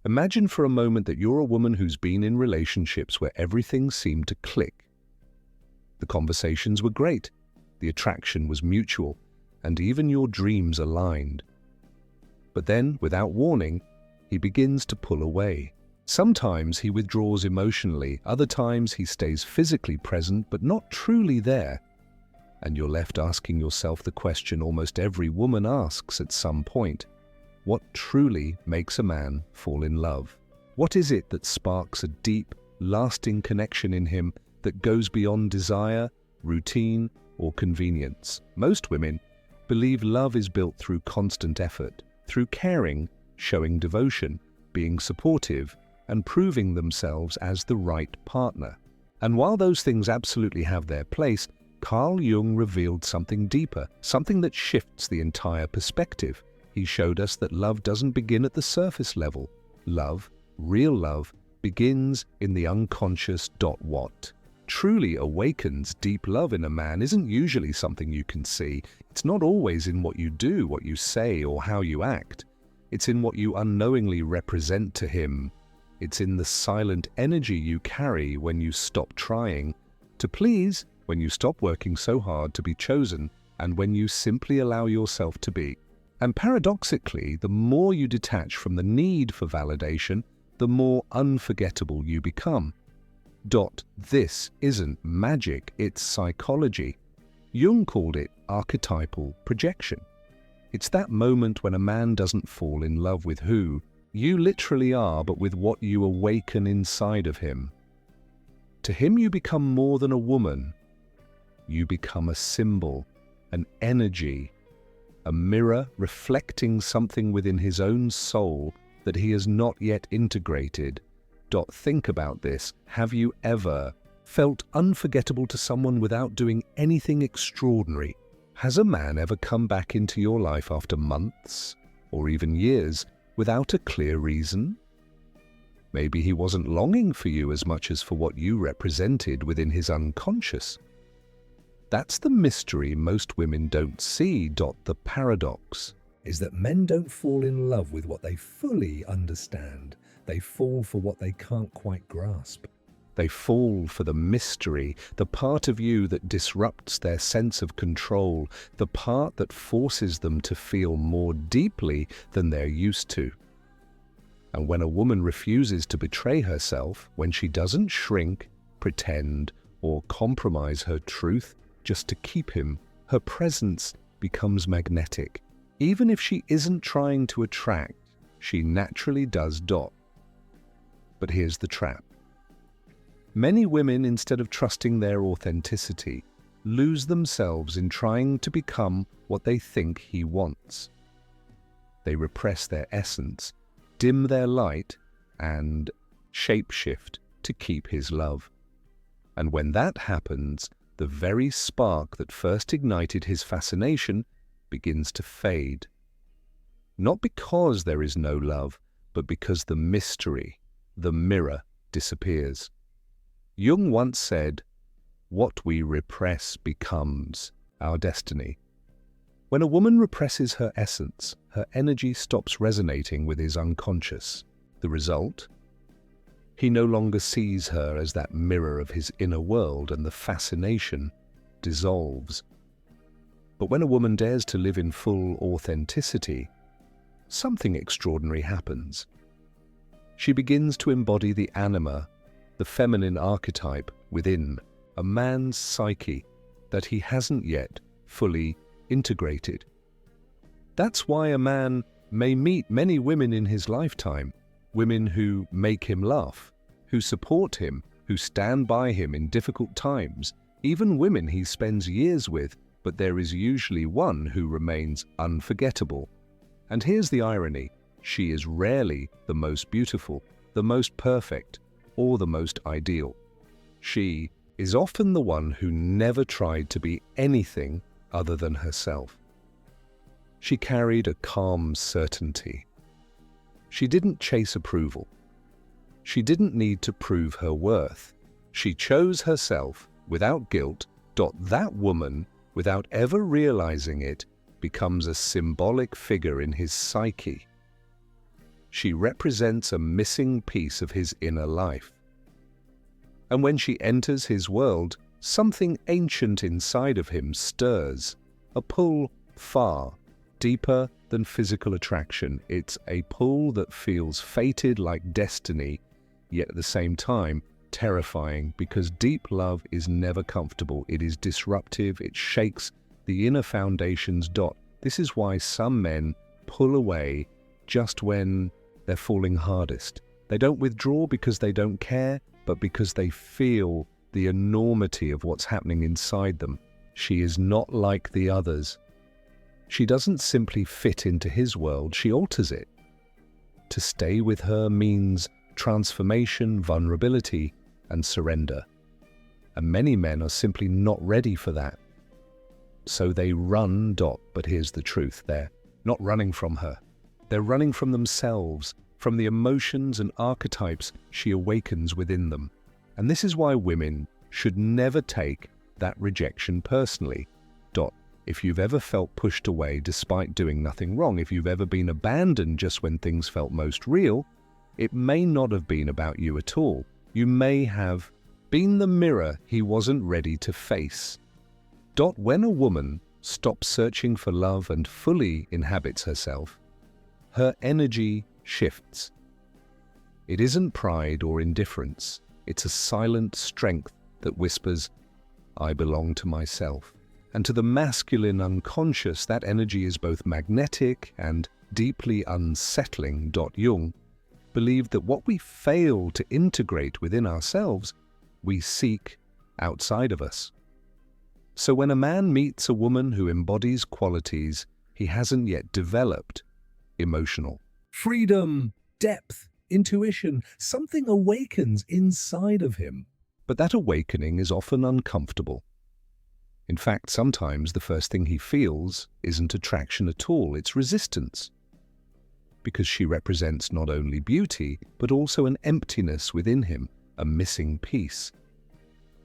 Imagine for a moment that you're a woman who's been in relationships where everything seemed to click. The conversations were great, the attraction was mutual, and even your dreams aligned. But then, without warning, he begins to pull away. Sometimes he withdraws emotionally, other times he stays physically present but not truly there. And you're left asking yourself the question almost every woman asks at some point: what truly makes a man fall in love? What is it that sparks a deep, lasting connection in him that goes beyond desire, routine, or convenience? Most women believe love is built through constant effort, through caring, showing devotion, being supportive, and proving themselves as the right partner. And while those things absolutely have their place, Carl Jung revealed something deeper, something that shifts the entire perspective. He showed us that love doesn't begin at the surface level. Love, real love, begins in the unconscious. What truly awakens deep love in a man isn't usually something you can see. It's not always in what you do, what you say, or how you act. It's in what you unknowingly represent to him. It's in the silent energy you carry when you stop trying to please, when you stop working so hard to be chosen, and when you simply allow yourself to be. And paradoxically, the more you detach from the need for validation, the more unforgettable you become. This isn't magic, it's psychology. Jung called it archetypal projection. It's that moment when a man doesn't fall in love with who you literally are, but with what you awaken inside of him. To him, you become more than a woman. You become a symbol, an energy, a mirror reflecting something within his own soul that he has not yet integrated. Think about this. Have you ever felt unforgettable to someone without doing anything extraordinary? Has a man ever come back into your life after months, or even years, without a clear reason? Maybe he wasn't longing for you as much as for what you represented within his unconscious. That's the mystery most women don't see. The paradox is that men don't fall in love with what they fully understand. They fall for what they can't quite grasp. They fall for the mystery, the part of you that disrupts their sense of control, the part that forces them to feel more deeply than they're used to. And when a woman refuses to betray herself, when she doesn't shrink, pretend, or compromise her truth just to keep him, her presence becomes magnetic. Even if she isn't trying to attract, she naturally does. But here's the trap. Many women, instead of trusting their authenticity, lose themselves in trying to become what they think he wants. They repress their essence, dim their light, and shapeshift to keep his love. And when that happens, the very spark that first ignited his fascination begins to fade. Not because there is no love, but because the mystery, the mirror, disappears. Jung once said, "What we repress becomes our destiny." When a woman represses her essence, her energy stops resonating with his unconscious. The result? He no longer sees her as that mirror of his inner world, and the fascination dissolves. But when a woman dares to live in full authenticity, something extraordinary happens. She begins to embody the anima, the feminine archetype within a man's psyche that he hasn't yet fully integrated. That's why a man may meet many women in his lifetime, women who make him laugh, who support him, who stand by him in difficult times, even women he spends years with, but there is usually one who remains unforgettable. And here's the irony: she is rarely the most beautiful, the most perfect, or the most ideal. She is often the one who never tried to be anything other than herself. She carried a calm certainty. She didn't chase approval. She didn't need to prove her worth. She chose herself without guilt. That woman, without ever realizing it, becomes a symbolic figure in his psyche. She represents a missing piece of his inner life. And when she enters his world, something ancient inside of him stirs, a pull far deeper than physical attraction. It's a pull that feels fated like destiny, yet at the same time terrifying, because deep love is never comfortable. It is disruptive, it shakes the inner foundations. This is why some men pull away just when they're falling hardest. They don't withdraw because they don't care, but because they feel the enormity of what's happening inside them. She is not like the others. She doesn't simply fit into his world, she alters it. To stay with her means transformation, vulnerability, and surrender. And many men are simply not ready for that. So they run. But here's the truth, they're not running from her. They're running from themselves, from the emotions and archetypes she awakens within them. And this is why women should never take that rejection personally. If you've ever felt pushed away despite doing nothing wrong, if you've ever been abandoned just when things felt most real, it may not have been about you at all. You may have been the mirror he wasn't ready to face. When a woman stops searching for love and fully inhabits herself, her energy shifts. It isn't pride or indifference. It's a silent strength that whispers, "I belong to myself." And to the masculine unconscious, that energy is both magnetic and deeply unsettling. Jung believed that what we fail to integrate within ourselves, we seek outside of us. So when a man meets a woman who embodies qualities he hasn't yet developed, emotional freedom, depth, intuition, something awakens inside of him. But that awakening is often uncomfortable. In fact, sometimes the first thing he feels isn't attraction at all, it's resistance. Because she represents not only beauty, but also an emptiness within him, a missing piece.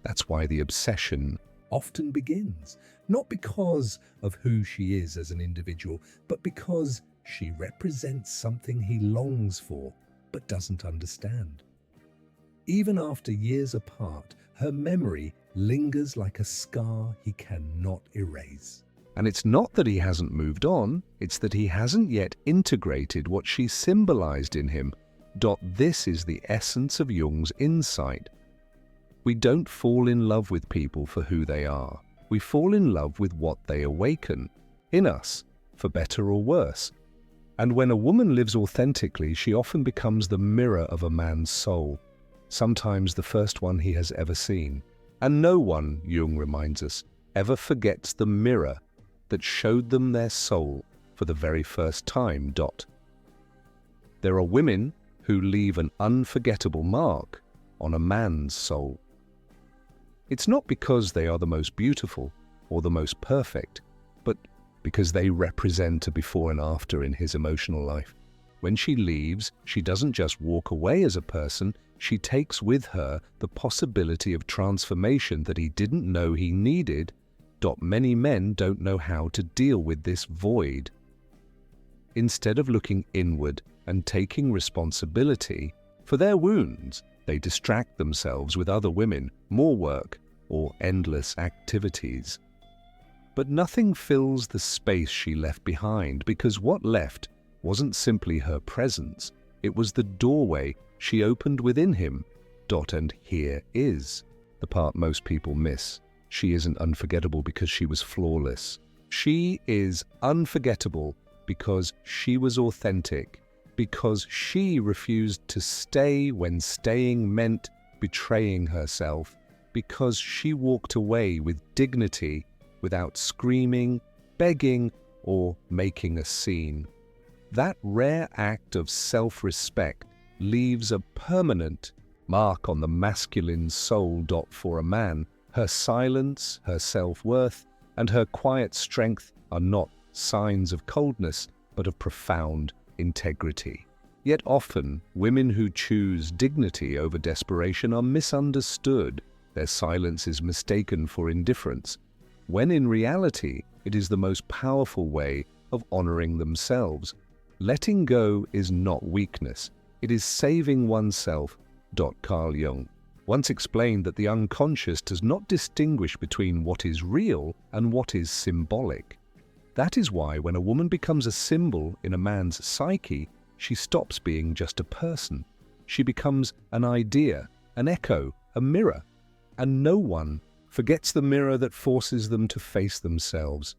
That's why the obsession often begins, not because of who she is as an individual, but because she represents something he longs for, but doesn't understand. Even after years apart, her memory lingers like a scar he cannot erase. And it's not that he hasn't moved on, it's that he hasn't yet integrated what she symbolized in him. This is the essence of Jung's insight. We don't fall in love with people for who they are. We fall in love with what they awaken in us, for better or worse. And when a woman lives authentically, she often becomes the mirror of a man's soul, sometimes the first one he has ever seen. And no one, Jung reminds us, ever forgets the mirror that showed them their soul for the very first time. There are women who leave an unforgettable mark on a man's soul. It's not because they are the most beautiful or the most perfect, but because they represent a before and after in his emotional life. When she leaves, she doesn't just walk away as a person, she takes with her the possibility of transformation that he didn't know he needed. Many men don't know how to deal with this void. Instead of looking inward and taking responsibility for their wounds, they distract themselves with other women, more work, or endless activities. But nothing fills the space she left behind, because what left wasn't simply her presence, it was the doorway she opened within him. And here is the part most people miss. She isn't unforgettable because she was flawless. She is unforgettable because she was authentic, because she refused to stay when staying meant betraying herself, because she walked away with dignity without screaming, begging, or making a scene. That rare act of self-respect leaves a permanent mark on the masculine soul. For a man, her silence, her self-worth, and her quiet strength are not signs of coldness, but of profound integrity. Yet often, women who choose dignity over desperation are misunderstood. Their silence is mistaken for indifference, when in reality, it is the most powerful way of honoring themselves. Letting go is not weakness, it is saving oneself. Carl Jung once explained that the unconscious does not distinguish between what is real and what is symbolic. That is why when a woman becomes a symbol in a man's psyche, she stops being just a person. She becomes an idea, an echo, a mirror. And no one forgets the mirror that forces them to face themselves.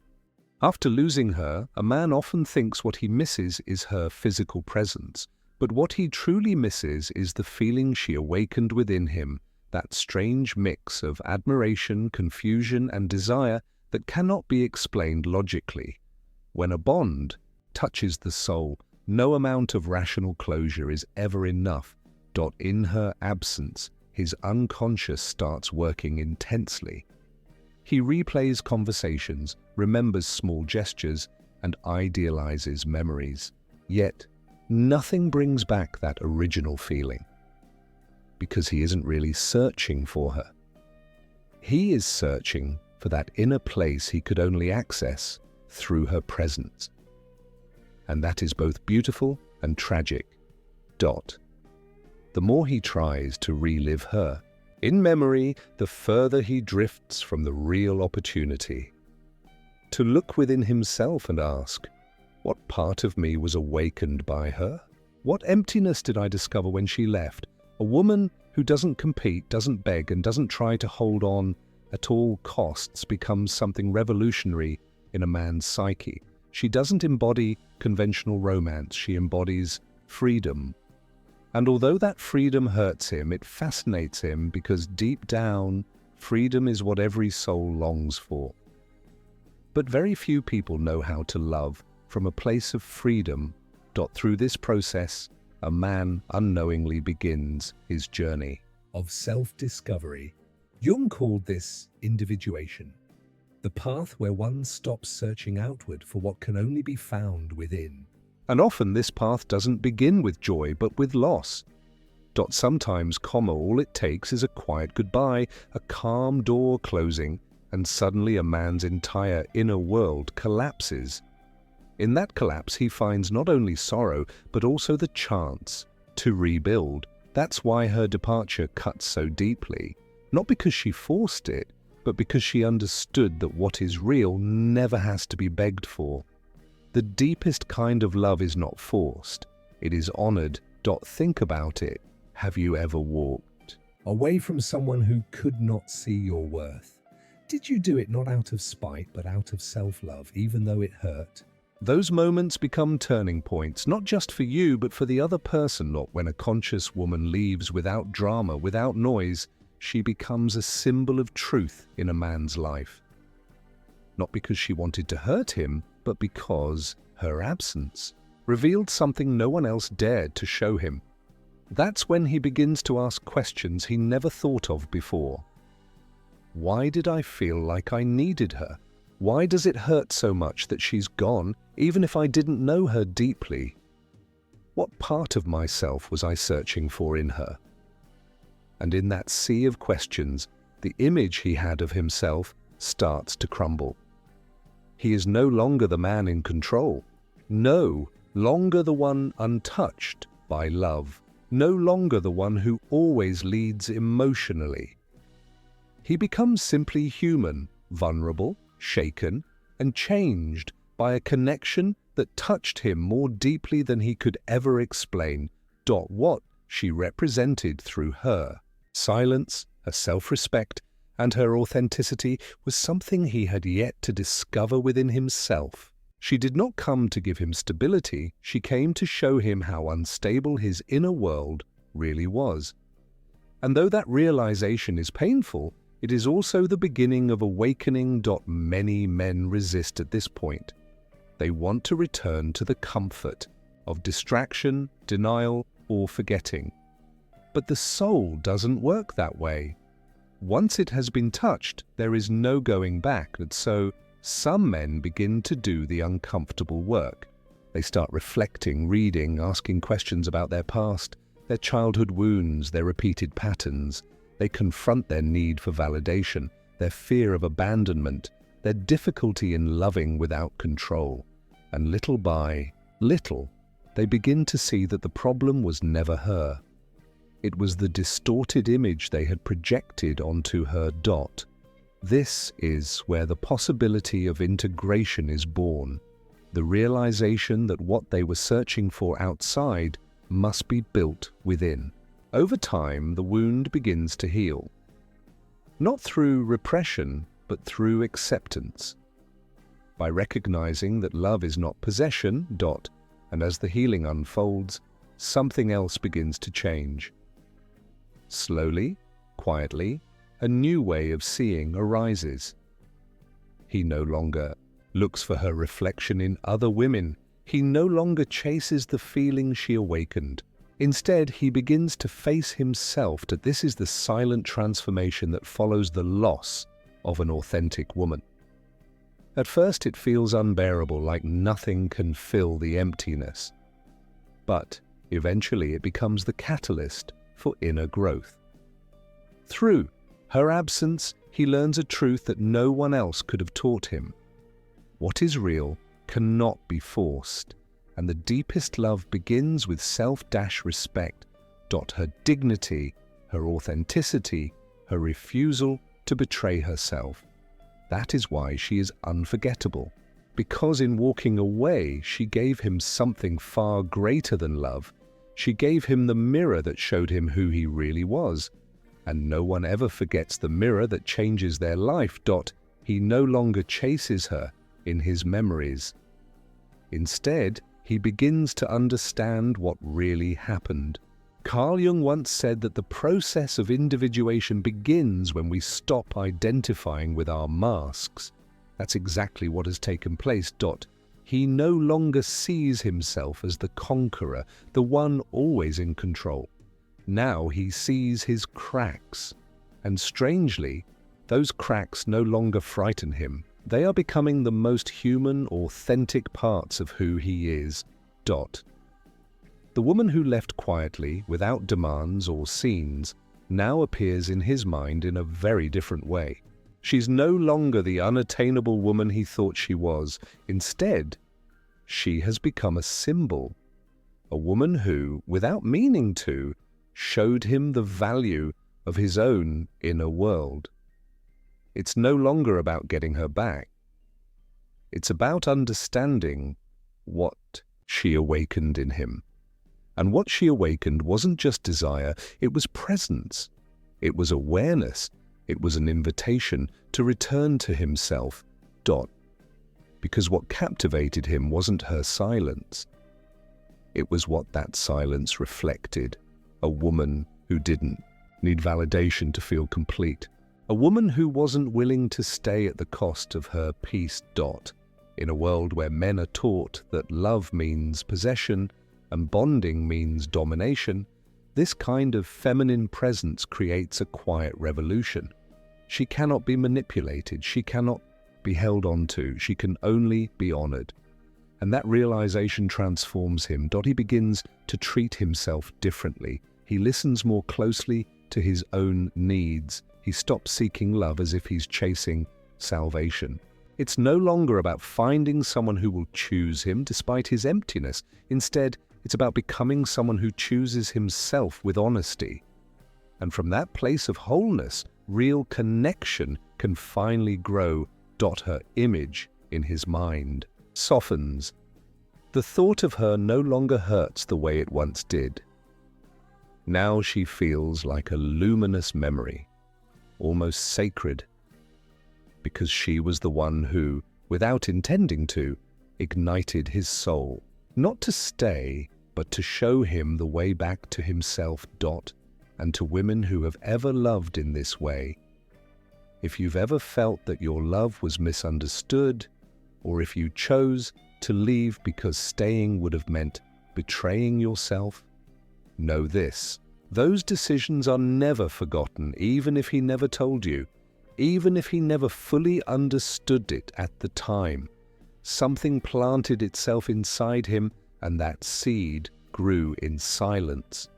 After losing her, a man often thinks what he misses is her physical presence, but what he truly misses is the feeling she awakened within him, that strange mix of admiration, confusion, and desire that cannot be explained logically. When a bond touches the soul, no amount of rational closure is ever enough. In her absence, his unconscious starts working intensely. He replays conversations, remembers small gestures, and idealizes memories. Yet, nothing brings back that original feeling, because he isn't really searching for her. He is searching for that inner place he could only access through her presence. And that is both beautiful and tragic. The more he tries to relive her in memory, the further he drifts from the real opportunity. To look within himself and ask, what part of me was awakened by her? What emptiness did I discover when she left? A woman who doesn't compete, doesn't beg, and doesn't try to hold on at all costs becomes something revolutionary in a man's psyche. She doesn't embody conventional romance, she embodies freedom. And although that freedom hurts him, it fascinates him because deep down, freedom is what every soul longs for. But very few people know how to love from a place of freedom. Through this process, a man unknowingly begins his journey of self-discovery. Jung called this individuation, the path where one stops searching outward for what can only be found within. And often this path doesn't begin with joy, but with loss. Sometimes, all it takes is a quiet goodbye, a calm door closing, and suddenly a man's entire inner world collapses. In that collapse, he finds not only sorrow, but also the chance to rebuild. That's why her departure cuts so deeply. Not because she forced it, but because she understood that what is real never has to be begged for. The deepest kind of love is not forced. It is honored. Think about it. Have you ever walked away from someone who could not see your worth? Did you do it not out of spite, but out of self-love, even though it hurt? Those moments become turning points, not just for you, but for the other person. When a conscious woman leaves without drama, without noise, she becomes a symbol of truth in a man's life. Not because she wanted to hurt him, but because her absence revealed something no one else dared to show him. That's when he begins to ask questions he never thought of before. Why did I feel like I needed her? Why does it hurt so much that she's gone, even if I didn't know her deeply? What part of myself was I searching for in her? And in that sea of questions, the image he had of himself starts to crumble. He is no longer the man in control, no longer the one untouched by love, no longer the one who always leads emotionally. He becomes simply human, vulnerable, shaken, and changed by a connection that touched him more deeply than he could ever explain. What she represented through her silence, her self-respect, and her authenticity was something he had yet to discover within himself. She did not come to give him stability, she came to show him how unstable his inner world really was. And though that realization is painful, it is also the beginning of awakening. Many men resist at this point. They want to return to the comfort of distraction, denial, or forgetting. But the soul doesn't work that way. Once it has been touched, there is no going back, and so some men begin to do the uncomfortable work. They start reflecting, reading, asking questions about their past, their childhood wounds, their repeated patterns. They confront their need for validation, their fear of abandonment, their difficulty in loving without control. And little by little, they begin to see that the problem was never her. It was the distorted image they had projected onto her. This is where the possibility of integration is born, the realization that what they were searching for outside must be built within. Over time, the wound begins to heal. Not through repression, but through acceptance. By recognizing that love is not possession, and as the healing unfolds, something else begins to change. Slowly, quietly, a new way of seeing arises. He no longer looks for her reflection in other women. He no longer chases the feeling she awakened. Instead, he begins to face himself. This is the silent transformation that follows the loss of an authentic woman. At first, it feels unbearable, like nothing can fill the emptiness. But eventually, it becomes the catalyst for inner growth. Through her absence, he learns a truth that no one else could have taught him. What is real cannot be forced, and the deepest love begins with self-respect. Her dignity, her authenticity, her refusal to betray herself. That is why she is unforgettable, because in walking away, she gave him something far greater than love. She gave him the mirror that showed him who he really was. And no one ever forgets the mirror that changes their life. He no longer chases her in his memories. Instead, he begins to understand what really happened. Carl Jung once said that the process of individuation begins when we stop identifying with our masks. That's exactly what has taken place. He no longer sees himself as the conqueror, the one always in control. Now he sees his cracks, and strangely, those cracks no longer frighten him. They are becoming the most human, authentic parts of who he is. The woman who left quietly, without demands or scenes, now appears in his mind in a very different way. She's no longer the unattainable woman he thought she was. Instead, she has become a symbol, a woman who, without meaning to, showed him the value of his own inner world. It's no longer about getting her back. It's about understanding what she awakened in him. And what she awakened wasn't just desire, it was presence. It was awareness. It was an invitation to return to himself. Because what captivated him wasn't her silence. It was what that silence reflected. A woman who didn't need validation to feel complete. A woman who wasn't willing to stay at the cost of her peace. In a world where men are taught that love means possession and bonding means domination, this kind of feminine presence creates a quiet revolution. She cannot be manipulated. She cannot be held onto. She can only be honored. And that realization transforms him. He begins to treat himself differently. He listens more closely to his own needs. He stops seeking love as if he's chasing salvation. It's no longer about finding someone who will choose him despite his emptiness. Instead, it's about becoming someone who chooses himself with honesty. And from that place of wholeness, real connection can finally grow. Her image in his mind softens. The thought of her no longer hurts the way it once did. Now she feels like a luminous memory, almost sacred, because she was the one who, without intending to, ignited his soul, not to stay, but to show him the way back to himself. And to women who have ever loved in this way, if you've ever felt that your love was misunderstood, or if you chose to leave because staying would have meant betraying yourself, know this: those decisions are never forgotten, even if he never told you, even if he never fully understood it at the time. Something planted itself inside him, and that seed grew in silence.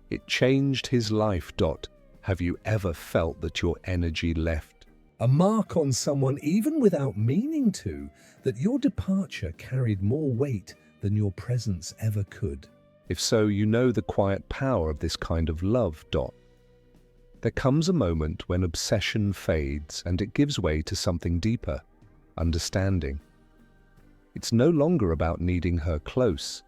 It changed his life. Have you ever felt that your energy left a mark on someone even without meaning to, that your departure carried more weight than your presence ever could. If so, you know the quiet power of this kind of love. There comes a moment when obsession fades and it gives way to something deeper, understanding. It's no longer about needing her close.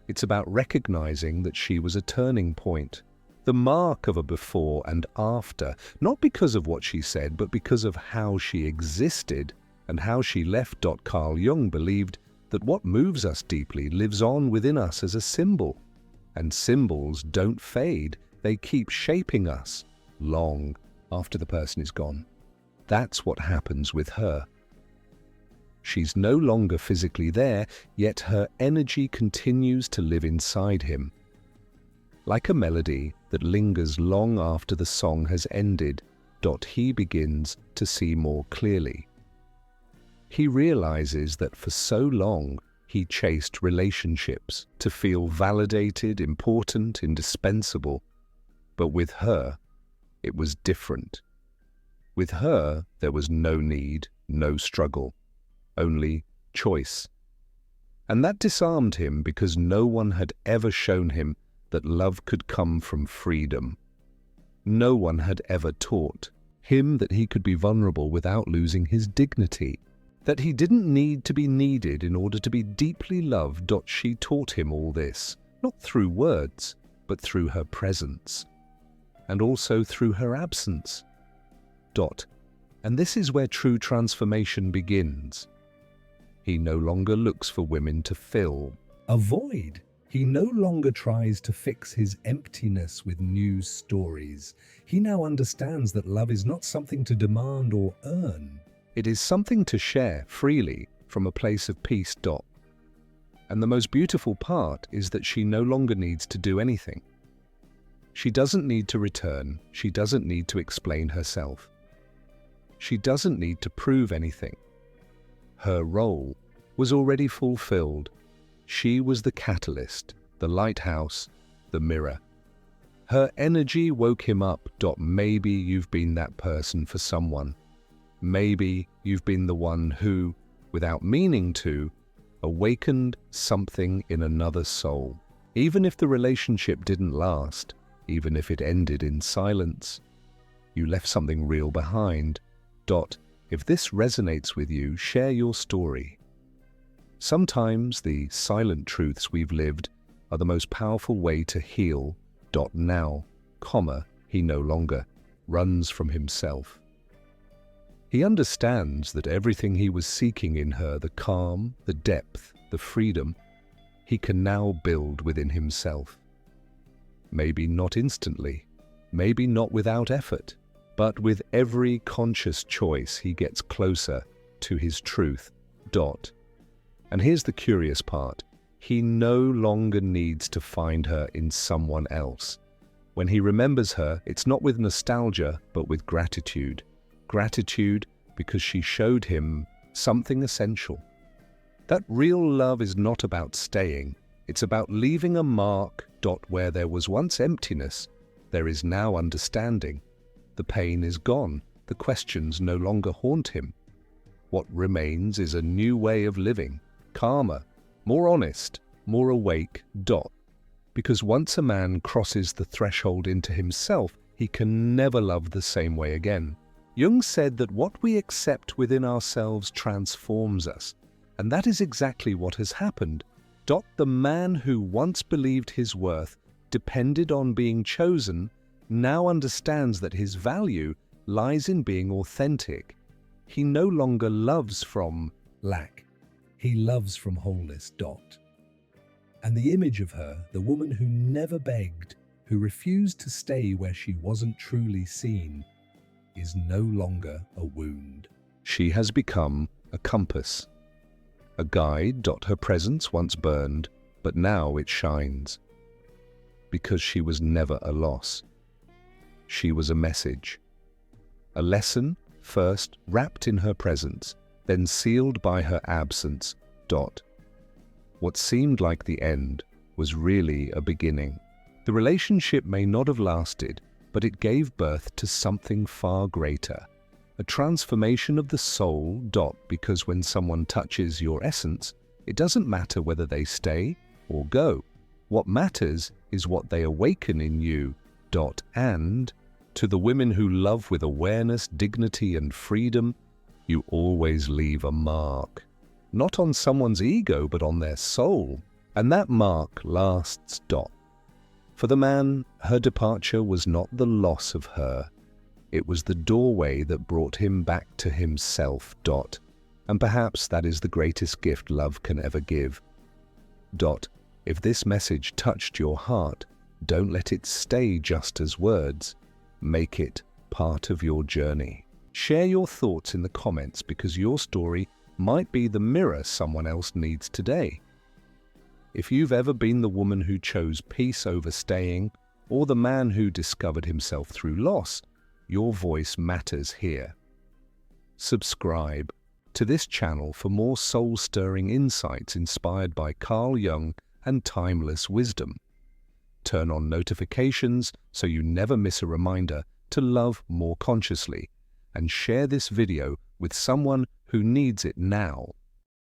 It's about recognizing that she was a turning point, the mark of a before and after, not because of what she said, but because of how she existed and how she left. Carl Jung believed that what moves us deeply lives on within us as a symbol, and symbols don't fade, they keep shaping us long after the person is gone. That's what happens with her. She's no longer physically there, yet her energy continues to live inside him. Like a melody that lingers long after the song has ended, he begins to see more clearly. He realizes that for so long he chased relationships to feel validated, important, indispensable. But with her, it was different. With her, there was no need, no struggle, only choice. And that disarmed him because no one had ever shown him that love could come from freedom. No one had ever taught him that he could be vulnerable without losing his dignity, that he didn't need to be needed in order to be deeply loved. She taught him all this, not through words, but through her presence, and also through her absence. And this is where true transformation begins. He no longer looks for women to fill a void. He no longer tries to fix his emptiness with news stories. He now understands that love is not something to demand or earn. It is something to share freely from a place of peace. And the most beautiful part is that she no longer needs to do anything. She doesn't need to return. She doesn't need to explain herself. She doesn't need to prove anything. Her role was already fulfilled. She was the catalyst, the lighthouse, the mirror. Her energy woke him up. Maybe you've been that person for someone. Maybe you've been the one who, without meaning to, awakened something in another soul. Even if the relationship didn't last, even if it ended in silence, you left something real behind. If this resonates with you, share your story. Sometimes the silent truths we've lived are the most powerful way to heal. Now, he no longer runs from himself. He understands that everything he was seeking in her, the calm, the depth, the freedom, he can now build within himself. Maybe not instantly, maybe not without effort, but with every conscious choice he gets closer to his truth. And here's the curious part. He no longer needs to find her in someone else. When he remembers her, it's not with nostalgia, but with gratitude. Gratitude because she showed him something essential. That real love is not about staying. It's about leaving a mark. Where there was once emptiness, there is now understanding. The pain is gone. The questions no longer haunt him. What remains is a new way of living, calmer, more honest, more awake. Because once a man crosses the threshold into himself, he can never love the same way again. Jung said that what we accept within ourselves transforms us, and that is exactly what has happened. The man who once believed his worth depended on being chosen now understands that his value lies in being authentic. He no longer loves from lack. He loves from wholeness. And the image of her, the woman who never begged, who refused to stay where she wasn't truly seen, is no longer a wound. She has become a compass, a guide. Her presence once burned, but now it shines. Because she was never a loss. She was a message. A lesson, first wrapped in her presence, then sealed by her absence. What seemed like the end was really a beginning. The relationship may not have lasted, but it gave birth to something far greater. A transformation of the soul. Because when someone touches your essence, It doesn't matter whether they stay or go. What matters is what they awaken in you. And to the women who love with awareness, dignity, and freedom, you always leave a mark. Not on someone's ego, but on their soul. And that mark lasts. For the man, her departure was not the loss of her. It was the doorway that brought him back to himself. And perhaps that is the greatest gift love can ever give. If this message touched your heart, don't let it stay just as words. Make it part of your journey. Share your thoughts in the comments because your story might be the mirror someone else needs today. If you've ever been the woman who chose peace over staying, or the man who discovered himself through loss, your voice matters here. Subscribe to this channel for more soul-stirring insights inspired by Carl Jung and timeless wisdom. Turn on notifications so you never miss a reminder to love more consciously, and share this video with someone who needs it now.